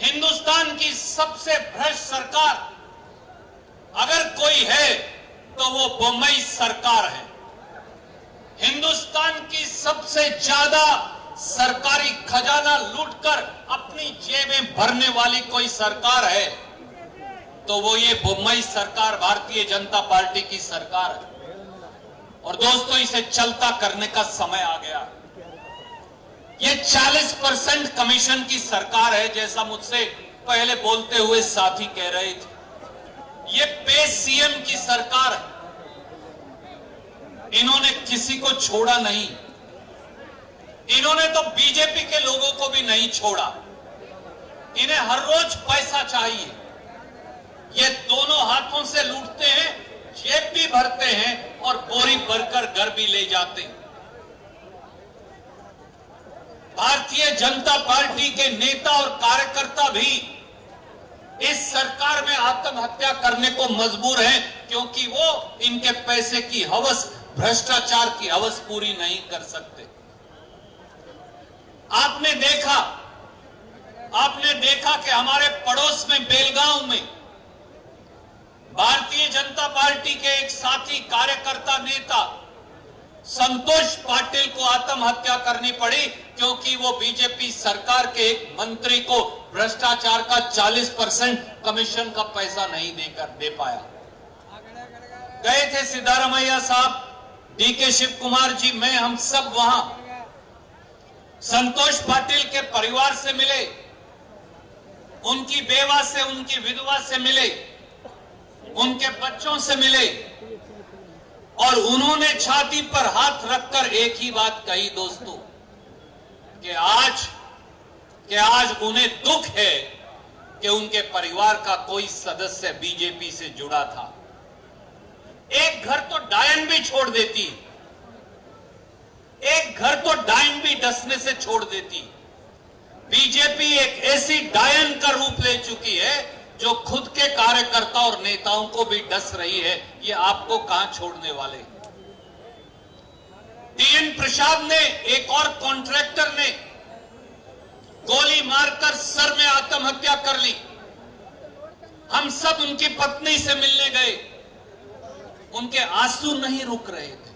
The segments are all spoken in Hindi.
हिंदुस्तान की सबसे भ्रष्ट सरकार अगर कोई है तो वो बोम्मई सरकार है। हिंदुस्तान की सबसे ज्यादा सरकारी खजाना लूटकर अपनी जेबें भरने वाली कोई सरकार है तो वो ये बोम्मई सरकार, भारतीय जनता पार्टी की सरकार है। और दोस्तों, इसे चलता करने का समय आ गया। ये 40% कमीशन की सरकार है, जैसा मुझसे पहले बोलते हुए साथी कह रहे थे। ये पे सीएम की सरकार है। इन्होंने किसी को छोड़ा नहीं। इन्होंने तो बीजेपी के लोगों को भी नहीं छोड़ा। इन्हें हर रोज पैसा चाहिए। ये दोनों हाथों से लूटते हैं, जेब भी भरते हैं और बोरी भरकर घर भी ले जाते हैं। भारतीय जनता पार्टी के नेता और कार्यकर्ता भी इस सरकार में आत्महत्या करने को मजबूर हैं, क्योंकि वो इनके पैसे की हवस, भ्रष्टाचार की हवस पूरी नहीं कर सकते। आपने देखा कि हमारे पड़ोस में बेलगांव में भारतीय जनता पार्टी के एक साथी कार्यकर्ता नेता संतोष पाटिल को आत्महत्या करनी पड़ी, क्योंकि वो बीजेपी सरकार के एक मंत्री को भ्रष्टाचार का 40% कमीशन का पैसा नहीं दे पाया। गए थे सिद्धारमैया साहब, डीके शिव कुमार जी, मैं, हम सब वहां संतोष पाटिल के परिवार से मिले, उनकी बेवा से, उनकी विधवा से मिले, उनके बच्चों से मिले और उन्होंने छाती पर हाथ रखकर एक ही बात कही दोस्तों, कि आज उन्हें दुख है कि उनके परिवार का कोई सदस्य बीजेपी से जुड़ा था। एक घर तो डायन भी छोड़ देती, एक घर तो डायन भी डसने से छोड़ देती। बीजेपी एक ऐसी डायन का रूप ले चुकी है जो खुद के कार्यकर्ता और नेताओं को भी डस रही है। ये आपको कहां छोड़ने वाले। टीएन प्रसाद ने, एक और कॉन्ट्रैक्टर ने गोली मारकर सर में आत्महत्या कर ली। हम सब उनकी पत्नी से मिलने गए, उनके आंसू नहीं रुक रहे थे।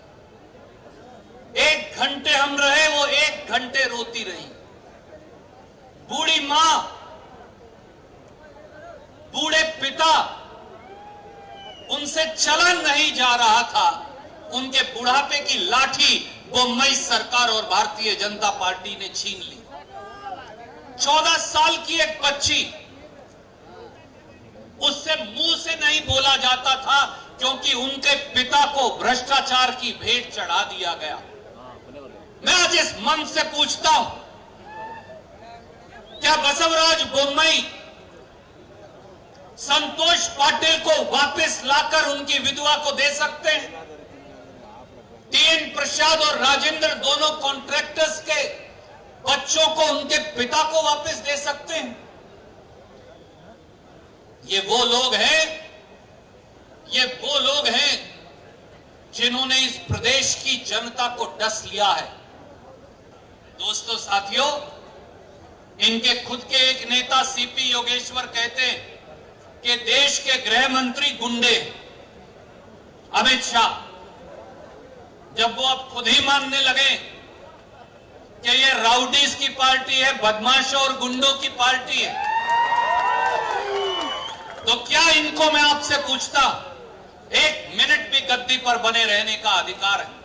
1 घंटे हम रहे, वो 1 घंटे रोती रही। बूढ़ी मां, बूढ़े पिता, उनसे चला नहीं जा रहा था। उनके बुढ़ापे की लाठी बोम्मई सरकार और भारतीय जनता पार्टी ने छीन ली। 14 साल की एक बच्ची, उससे मुंह से नहीं बोला जाता था, क्योंकि उनके पिता को भ्रष्टाचार की भेंट चढ़ा दिया गया। मैं आज इस मंच से पूछता हूं, क्या बसवराज बोम्मई संतोष पाटिल को वापस लाकर उनकी विधवा को दे सकते हैं? टीएन प्रसाद और राजेंद्र, दोनों कॉन्ट्रैक्टर्स के बच्चों को, उनके पिता को वापस दे सकते हैं? ये वो लोग हैं जिन्होंने इस प्रदेश की जनता को डस लिया है। दोस्तों, साथियों, इनके खुद के एक नेता सीपी योगेश्वर कहते हैं कि देश के गृह मंत्री गुंडे। अमित शाह, जब वो अब खुद ही मानने लगे कि ये राउडीज की पार्टी है, बदमाशों और गुंडों की पार्टी है, तो क्या इनको, मैं आपसे पूछता, 1 मिनट भी गद्दी पर बने रहने का अधिकार है?